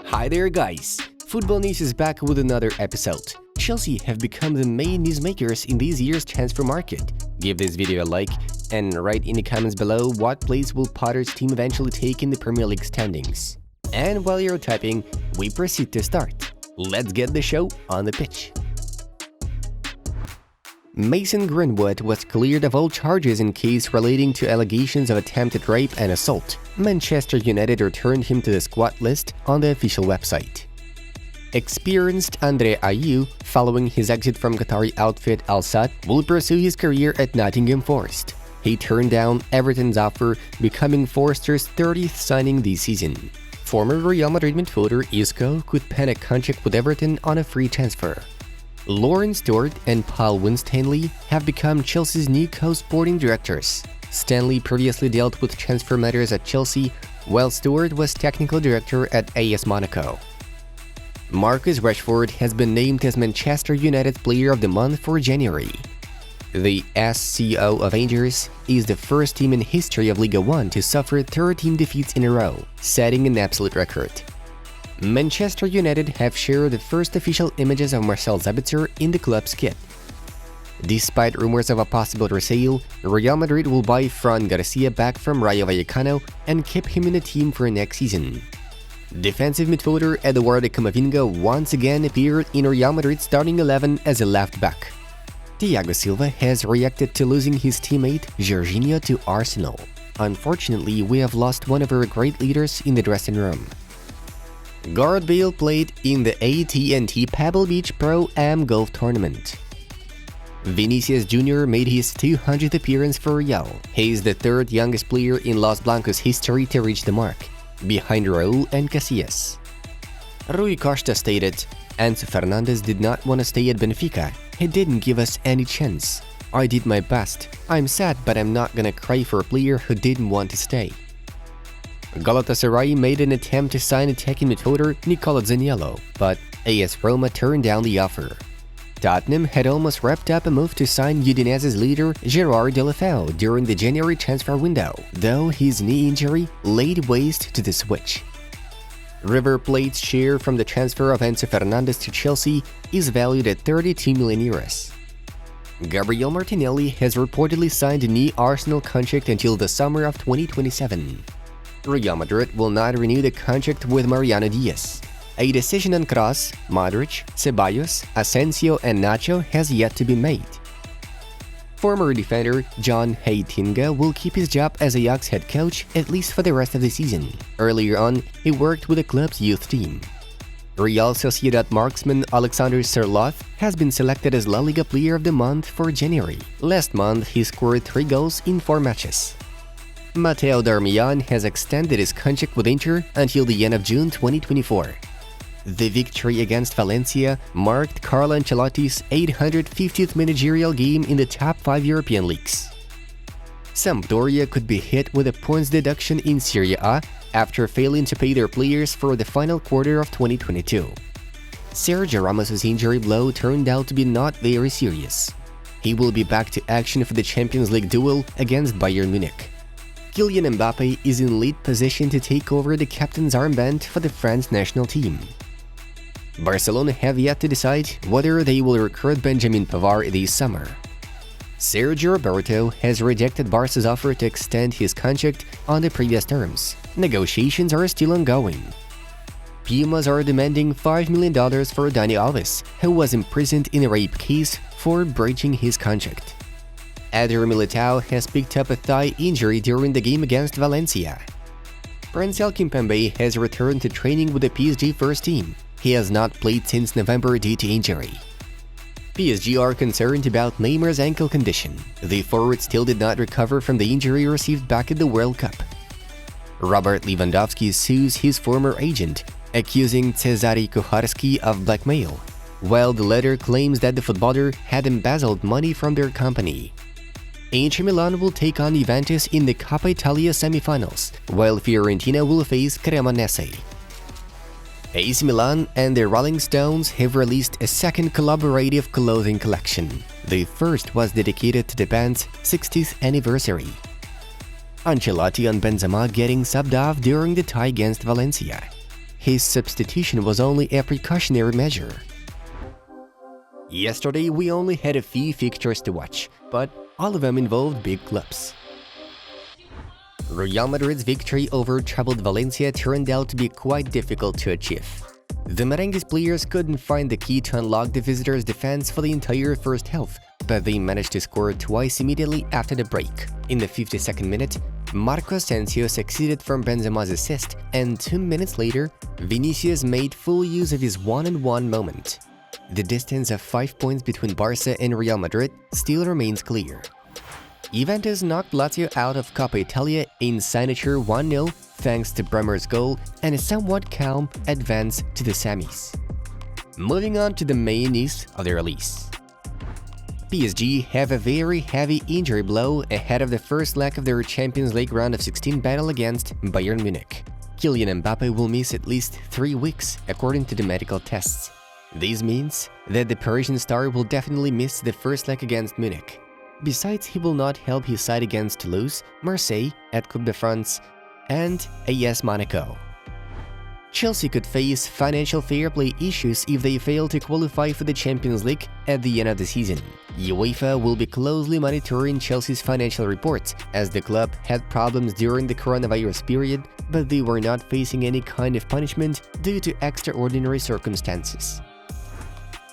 Hi there guys! Football News is back with another episode. Chelsea have become the main newsmakers in this year's transfer market. Give this video a like and write in the comments below what place will Potter's team eventually take in the Premier League standings. And while you're typing, we proceed to start. Let's get the show on the pitch. Mason Greenwood was cleared of all charges in case relating to allegations of attempted rape and assault. Manchester United returned him to the squad list on the official website. Experienced Andre Ayew, following his exit from Qatari outfit Al Sadd, will pursue his career at Nottingham Forest. He turned down Everton's offer, becoming Forster's 30th signing this season. Former Real Madrid midfielder Isco could pen a contract with Everton on a free transfer. Lauren Stewart and Paul Winstanley have become Chelsea's new co-sporting directors. Stanley previously dealt with transfer matters at Chelsea, while Stewart was technical director at AS Monaco. Marcus Rashford has been named as Manchester United's Player of the Month for January. The SCO of Rangers is the first team in history of Liga 1 to suffer 13 defeats in a row, setting an absolute record. Manchester United have shared the first official images of Marcel Sabitzer in the club's kit. Despite rumors of a possible resale, Real Madrid will buy Fran Garcia back from Rayo Vallecano and keep him in the team for next season. Defensive midfielder Eduardo Camavinga once again appeared in Real Madrid's starting 11 as a left back. Thiago Silva has reacted to losing his teammate Jorginho to Arsenal. Unfortunately, we have lost one of our great leaders in the dressing room. Gareth Bale played in the AT&T Pebble Beach Pro-Am Golf Tournament. Vinicius Jr. made his 200th appearance for Real. He is the third youngest player in Los Blancos history to reach the mark, behind Raul and Casillas. Rui Costa stated, "Enzo Fernandez did not want to stay at Benfica. He didn't give us any chance. I did my best. I'm sad, but I'm not gonna cry for a player who didn't want to stay." Galatasaray made an attempt to sign attacking midfielder Nicola Zaniolo, but AS Roma turned down the offer. Tottenham had almost wrapped up a move to sign Udinese's leader Gerard Deulofeu during the January transfer window, though his knee injury laid waste to the switch. River Plate's share from the transfer of Enzo Fernandez to Chelsea is valued at 32 million euros. Gabriel Martinelli has reportedly signed a new Arsenal contract until the summer of 2027. Real Madrid will not renew the contract with Mariano Diaz. A decision on Kroos, Modric, Ceballos, Asensio and Nacho has yet to be made. Former defender John Heitinga will keep his job as Ajax head coach at least for the rest of the season. Earlier on, he worked with the club's youth team. Real Sociedad marksman Alexander Sørloth has been selected as La Liga Player of the Month for January. Last month, he scored 3 goals in 4 matches. Matteo Darmian has extended his contract with Inter until the end of June 2024. The victory against Valencia marked Carlo Ancelotti's 850th managerial game in the top 5 European leagues. Sampdoria could be hit with a points deduction in Serie A after failing to pay their players for the final quarter of 2022. Sergio Ramos' injury blow turned out to be not very serious. He will be back to action for the Champions League duel against Bayern Munich. Kylian Mbappe is in lead position to take over the captain's armband for the France national team. Barcelona have yet to decide whether they will recruit Benjamin Pavard this summer. Sergio Roberto has rejected Barca's offer to extend his contract on the previous terms. Negotiations are still ongoing. Pumas are demanding $5 million for Dani Alves, who was imprisoned in a rape case for breaching his contract. Eder Militao has picked up a thigh injury during the game against Valencia. Prancel Kimpembe has returned to training with the PSG first team. He has not played since November due to injury. PSG are concerned about Neymar's ankle condition. The forward still did not recover from the injury received back at the World Cup. Robert Lewandowski sues his former agent, accusing Cezary Kucharski of blackmail, while the latter claims that the footballer had embezzled money from their company. Inter Milan will take on Juventus in the Coppa Italia semifinals, while Fiorentina will face Cremonese. AC Milan and the Rolling Stones have released a second collaborative clothing collection. The first was dedicated to the band's 60th anniversary. Ancelotti on Benzema getting subbed off during the tie against Valencia. his substitution was only a precautionary measure. Yesterday, we only had a few fixtures to watch, but all of them involved big clubs. Real Madrid's victory over troubled Valencia turned out to be quite difficult to achieve. The Merengues players couldn't find the key to unlock the visitors' defense for the entire first half, but they managed to score twice immediately after the break. In the 52nd minute, Marco Asensio succeeded from Benzema's assist, and 2 minutes later, Vinicius made full use of his one-on-one moment. The distance of 5 points between Barca and Real Madrid still remains clear. Juventus knocked Lazio out of Coppa Italia in signature 1-0 thanks to Bremer's goal and a somewhat calm advance to the semis. Moving on to the main news of the release. PSG have a very heavy injury blow ahead of the first leg of their Champions League round of 16 battle against Bayern Munich. Kylian Mbappe will miss at least 3 weeks, according to the medical tests. This means that the Parisian star will definitely miss the first leg against Munich. Besides, he will not help his side against Toulouse, Marseille at Coupe de France, and AS Monaco. Chelsea could face financial fair play issues if they fail to qualify for the Champions League at the end of the season. UEFA will be closely monitoring Chelsea's financial reports, as the club had problems during the coronavirus period, but they were not facing any kind of punishment due to extraordinary circumstances.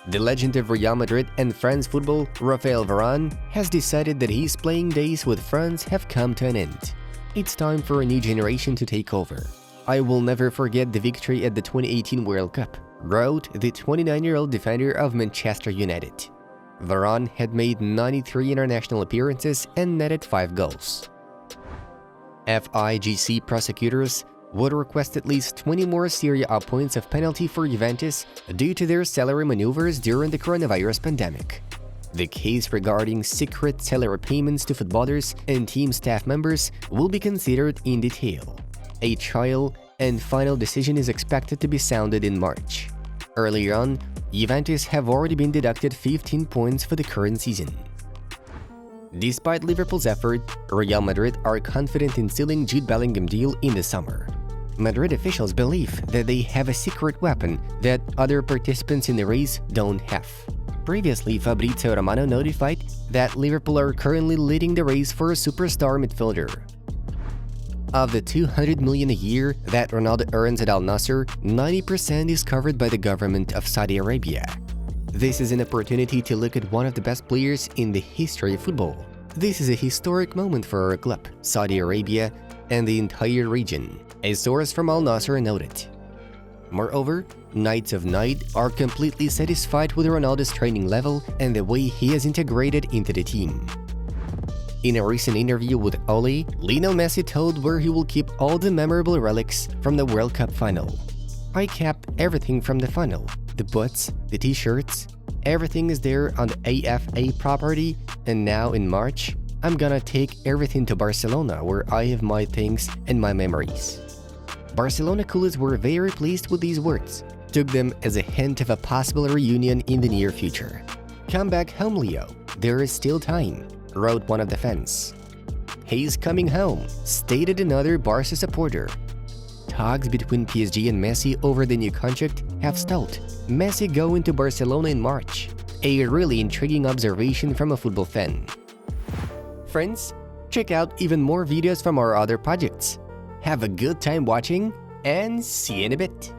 The legend of Real Madrid and France football, Raphael Varane, has decided that his playing days with France have come to an end. It's time for a new generation to take over. "I will never forget the victory at the 2018 World Cup," wrote the 29-year-old defender of Manchester United. Varane had made 93 international appearances and netted 5 goals. FIGC prosecutors would request at least 20 more Serie A points of penalty for Juventus due to their salary maneuvers during the coronavirus pandemic. The case regarding secret salary payments to footballers and team staff members will be considered in detail. A trial and final decision is expected to be sounded in March. Earlier on, Juventus have already been deducted 15 points for the current season. Despite Liverpool's effort, Real Madrid are confident in sealing Jude Bellingham deal in the summer. Madrid officials believe that they have a secret weapon that other participants in the race don't have. Previously, Fabrizio Romano notified that Liverpool are currently leading the race for a superstar midfielder. Of the $200 million a year that Ronaldo earns at Al Nassr, 90% is covered by the government of Saudi Arabia. This is an opportunity to look at one of the best players in the history of football. This is a historic moment for our club, Saudi Arabia, and the entire region, a source from Al Nassr noted. Moreover, Knights of Night are completely satisfied with Ronaldo's training level and the way he has integrated into the team. In a recent interview with Ole, Lionel Messi told where he will keep all the memorable relics from the World Cup final. "I kept everything from the final, the boots, the t-shirts, everything is there on the AFA property, and now in March, I'm gonna take everything to Barcelona where I have my things and my memories." Barcelona cules were very pleased with these words, took them as a hint of a possible reunion in the near future. "Come back home, Leo, there is still time," wrote one of the fans. "He's coming home," stated another Barca supporter. Talks between PSG and Messi over the new contract have stalled. Messi going to Barcelona in March. A really intriguing observation from a football fan. Friends, check out even more videos from our other projects. Have a good time watching, and see you in a bit!